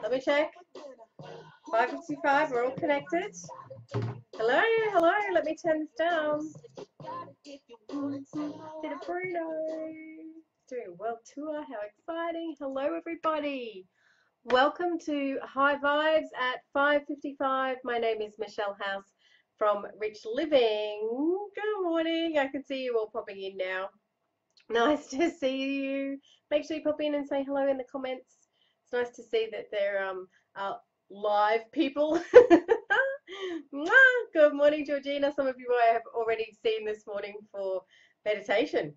Let me check. 5:55, we're all connected. Hello, hello, let me turn this down. Did a Bruno. Doing World Tour, how exciting. Hello, everybody. Welcome to High Vibes at 5:55. My name is Michelle House from Rich Living. Good morning. I can see you all popping in now. Nice to see you. Make sure you pop in and say hello in the comments. It's nice to see that there are live people. Good morning, Georgina. Some of you I have already seen this morning for meditation.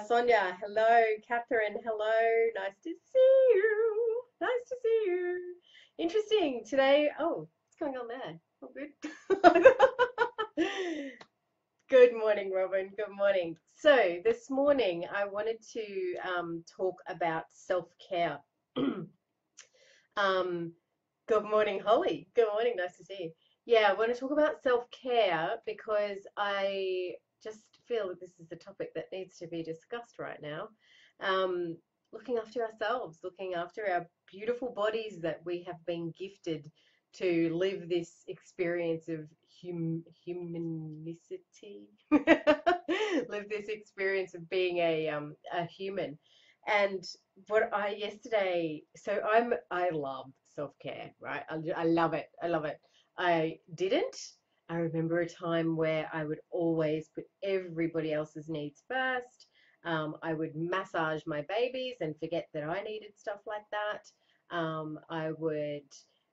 Sonia, hello. Catherine, hello. Nice to see you. Nice to see you. Interesting. Today, oh, what's going on there? Oh, good. Good morning, Robin. Good morning. So this morning I wanted to talk about self-care. um, Good morning, Holly. Good morning. Nice to see you. Yeah, I want to talk about self-care because I just feel that this is the topic that needs to be discussed right now. Um, Looking after ourselves, looking after our beautiful bodies that we have been gifted to live this experience of humanicity, live this experience of being a human. And what I yesterday, so I love self-care, right? I love it. I love it. I didn't. I remember a time where I would always put everybody else's needs first. I would massage my babies and forget that I needed stuff like that. I would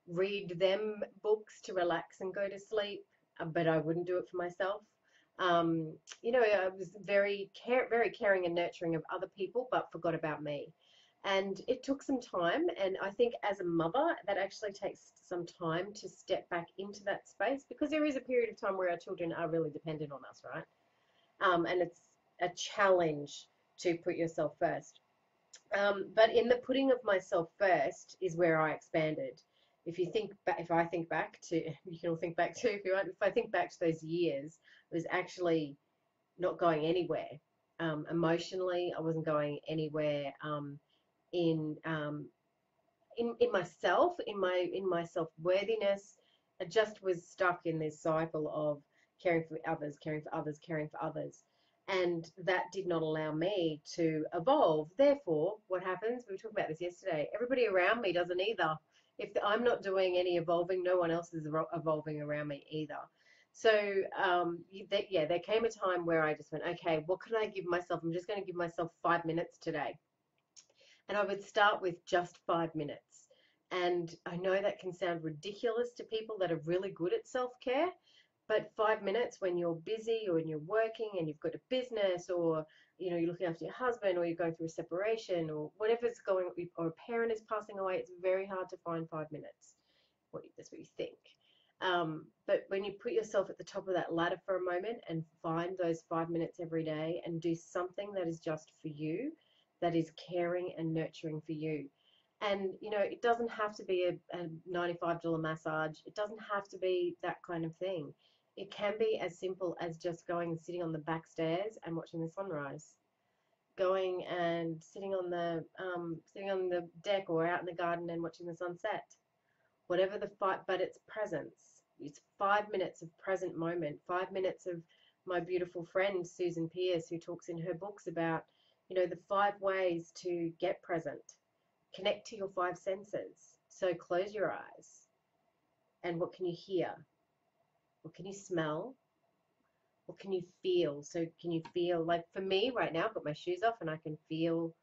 read them books to relax and go to sleep, but I wouldn't do it for myself. I was very caring and nurturing of other people, but forgot about me. And it took some time. And I think as a mother, that actually takes some time to step back into that space because there is a period of time where our children are really dependent on us, right? And it's a challenge to put yourself first. But in the putting of myself first is where I expanded. If I think back to, you can all think back to, if you want, if I think back to those years, it was actually not going anywhere. Emotionally, I wasn't going anywhere. In in myself, in my self-worthiness, I just was stuck in this cycle of caring for others, caring for others, caring for others. And that did not allow me to evolve. Therefore, what happens? We were talking about this yesterday. Everybody around me doesn't either. If I'm not doing any evolving, no one else is evolving around me either. So, yeah, there came a time where I just went, okay, what can I give myself? I'm just going to give myself 5 minutes today. And I would start with just 5 minutes. And I know that can sound ridiculous to people that are really good at self-care, but 5 minutes when you're busy or when you're working and you've got a business, or you're looking after your husband, or you're going through a separation, or whatever's going, or a parent is passing away, it's very hard to find 5 minutes. That's what you think. But when you put yourself at the top of that ladder for a moment and find those 5 minutes every day and do something that is just for you, that is caring and nurturing for you. And, it doesn't have to be a $95 massage. It doesn't have to be that kind of thing. It can be as simple as just going and sitting on the back stairs and watching the sunrise. Going and sitting on the deck or out in the garden and watching the sunset. Whatever the fight, but it's presence. It's 5 minutes of present moment. 5 minutes of my beautiful friend Susan Pierce, who talks in her books about the 5 ways to get present. Connect to your 5 senses. So close your eyes. And what can you hear? What can you smell? What can you feel? So can you feel, like for me right now, I've got my shoes off and I can feel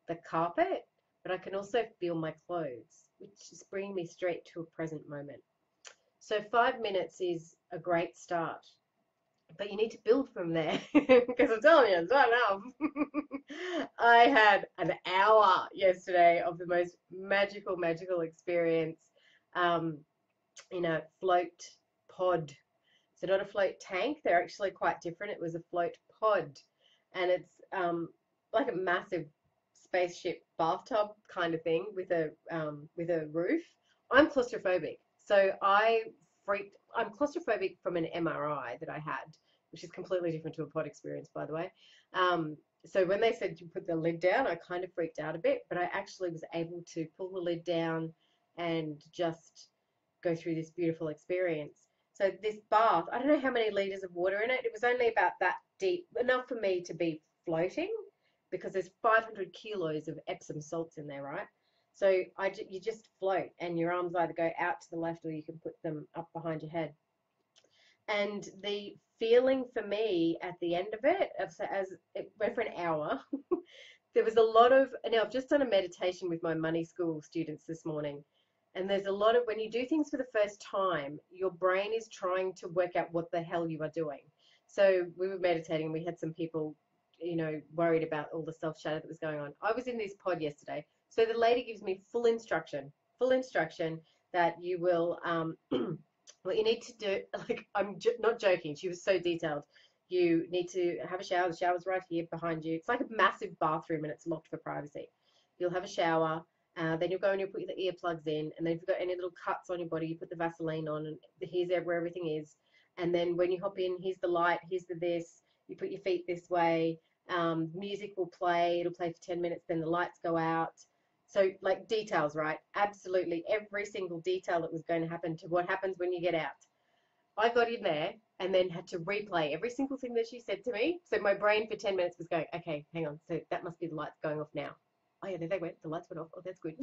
the carpet, but I can also feel my clothes, which is bringing me straight to a present moment. So 5 minutes is a great start. But you need to build from there because I'm telling you, it's not enough. I had an hour yesterday of the most magical experience in a float pod. So not a float tank, they're actually quite different. It was a float pod, and it's like a massive spaceship bathtub kind of thing with a roof. I'm claustrophobic, so I'm claustrophobic from an MRI that I had, which is completely different to a pod experience, by the way. So when they said you put the lid down, I kind of freaked out a bit, but I actually was able to pull the lid down and just go through this beautiful experience. So this bath, I don't know how many liters of water in it. It was only about that deep, enough for me to be floating because there's 500 kilos of Epsom salts in there, right? So you just float and your arms either go out to the left or you can put them up behind your head. And the feeling for me at the end of it, as it went for an hour, there was a lot of, now I've just done a meditation with my money school students this morning. And there's a lot of, when you do things for the first time, your brain is trying to work out what the hell you are doing. So we were meditating, we had some people, worried about all the self shadow that was going on. I was in this pod yesterday. So the lady gives me full instruction that you will, what you need to do, like, not joking, she was so detailed. You need to have a shower. The shower's right here behind you. It's like a massive bathroom and it's locked for privacy. You'll have a shower, then you'll go and you'll put the earplugs in, and then if you've got any little cuts on your body, you put the Vaseline on, and here's where everything is. And then when you hop in, here's the light, here's the this, you put your feet this way, music will play, it'll play for 10 minutes, then the lights go out. So, like, details, right? Absolutely every single detail that was going to happen to what happens when you get out. I got in there and then had to replay every single thing that she said to me. So my brain for 10 minutes was going, okay, hang on. So that must be the lights going off now. Oh, yeah, there they went. The lights went off. Oh, that's good.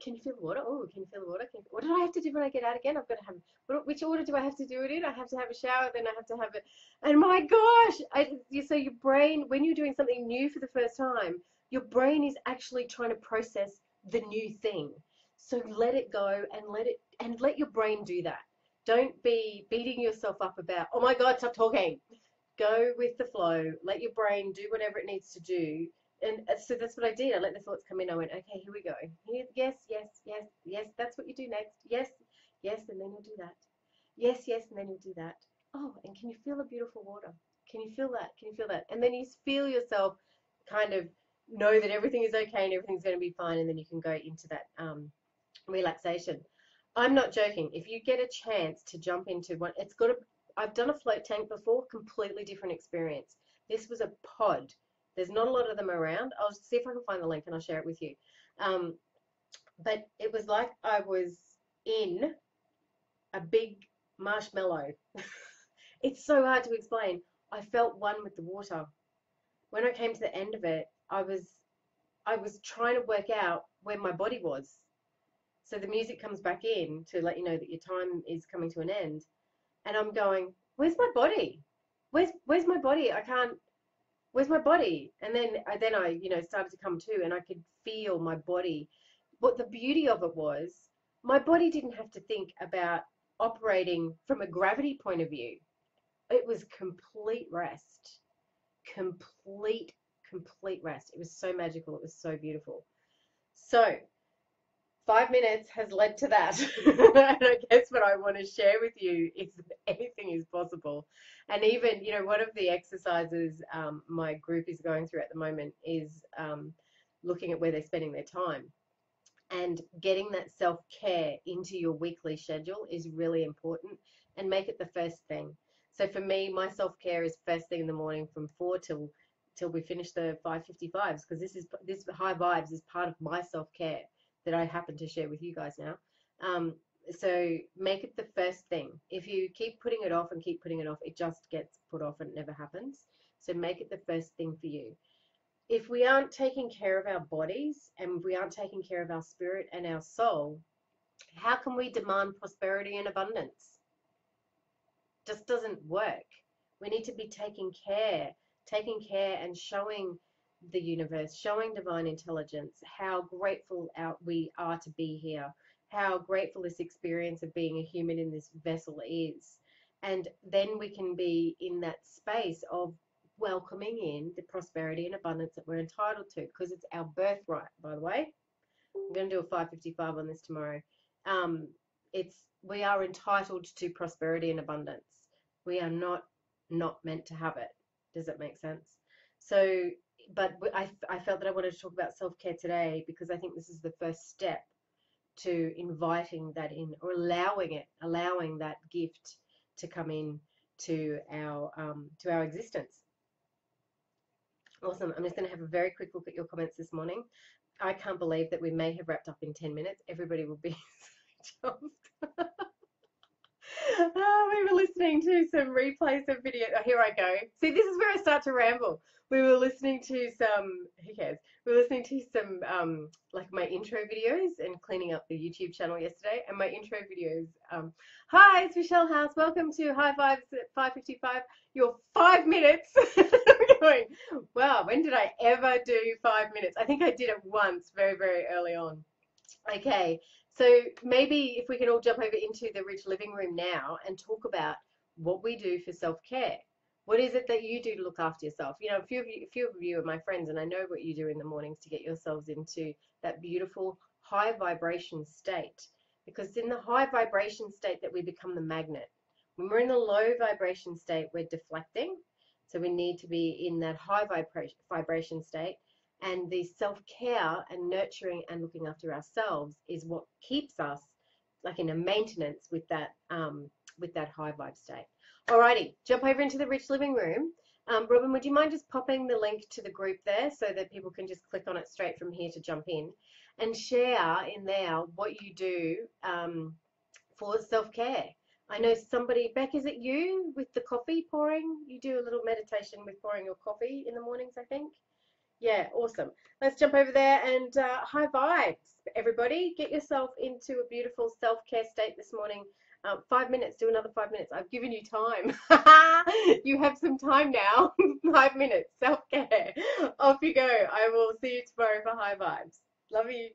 Can you feel the water? Oh, can you feel the water? What did I have to do when I get out again? I've got to have, which order do I have to do it in? I have to have a shower, then I have to have it. And my gosh, so your brain, when you're doing something new for the first time, your brain is actually trying to process the new thing. So let it go and let your brain do that. Don't be beating yourself up about, oh my God, stop talking. Go with the flow. Let your brain do whatever it needs to do. And so that's what I did. I let the thoughts come in. I went, okay, here we go. Here, yes, yes, yes, yes. That's what you do next. Yes, yes, and then you'll do that. Yes, yes, and then you'll do that. Oh, and can you feel the beautiful water? Can you feel that? Can you feel that? And then you feel yourself kind of know that everything is okay and everything's going to be fine, and then you can go into that relaxation. I'm not joking. If you get a chance to jump into one, I've done a float tank before, completely different experience. This was a pod. There's not a lot of them around. I'll see if I can find the link and I'll share it with you. Um, but it was like I was in a big marshmallow. It's so hard to explain. I felt one with the water. When I came to the end of it, I was trying to work out where my body was. So the music comes back in to let you know that your time is coming to an end. And I'm going, where's my body? Where's my body? I can't, where's my body? And then I started to come to, and I could feel my body. What the beauty of it was, my body didn't have to think about operating from a gravity point of view. It was complete rest, complete, complete rest. It was so magical. It was so beautiful. So 5 minutes has led to that. And I guess what I want to share with you is anything is possible. And even, one of the exercises my group is going through at the moment is looking at where they're spending their time. And getting that self-care into your weekly schedule is really important, and make it the first thing. So for me, my self-care is first thing in the morning from 4 till we finish the 5:55s, because this high vibes is part of my self-care that I happen to share with you guys now. So make it the first thing. If you keep putting it off and keep putting it off, it just gets put off and it never happens. So make it the first thing for you. If we aren't taking care of our bodies and we aren't taking care of our spirit and our soul, how can we demand prosperity and abundance? Just doesn't work. We need to be taking care and showing the universe, showing divine intelligence how grateful we are to be here, how grateful this experience of being a human in this vessel is. And then we can be in that space of welcoming in the prosperity and abundance that we're entitled to, because it's our birthright, by the way. I'm going to do a 5:55 on this tomorrow. We are entitled to prosperity and abundance. We are not meant to have it. Does that make sense? So, but I felt that I wanted to talk about self-care today because I think this is the first step to inviting that in, or allowing that gift to come in to our existence. Awesome. I'm just going to have a very quick look at your comments this morning. I can't believe that we may have wrapped up in 10 minutes. Everybody will be so chuffed. Oh, we were listening to some replays of video. Oh, here I go. See, this is where I start to ramble. We were listening to some, who cares? We were listening to some, like my intro videos and cleaning up the YouTube channel yesterday. And my intro videos, hi, it's Michelle House. Welcome to High Vibes at 5:55. Your 5 minutes. I'm going, wow, when did I ever do 5 minutes? I think I did it once very, very early on. Okay, so maybe if we can all jump over into the Rich Living Room now and talk about what we do for self-care. What is it that you do to look after yourself? You know, a few of you are my friends, and I know what you do in the mornings to get yourselves into that beautiful high vibration state. Because it's in the high vibration state that we become the magnet. When we're in the low vibration state, we're deflecting. So we need to be in that high vibration state. And the self-care and nurturing and looking after ourselves is what keeps us like in a maintenance with that high vibe state. Alrighty, jump over into the Rich Living Room. Robin, would you mind just popping the link to the group there so that people can just click on it straight from here to jump in and share in there what you do for self-care? I know somebody, Beck, is it you with the coffee pouring? You do a little meditation with pouring your coffee in the mornings, I think. Yeah, awesome. Let's jump over there and high vibes, everybody. Get yourself into a beautiful self-care state this morning. 5 minutes, do another 5 minutes. I've given you time. You have some time now. 5 minutes, self-care. Off you go. I will see you tomorrow for high vibes. Love you.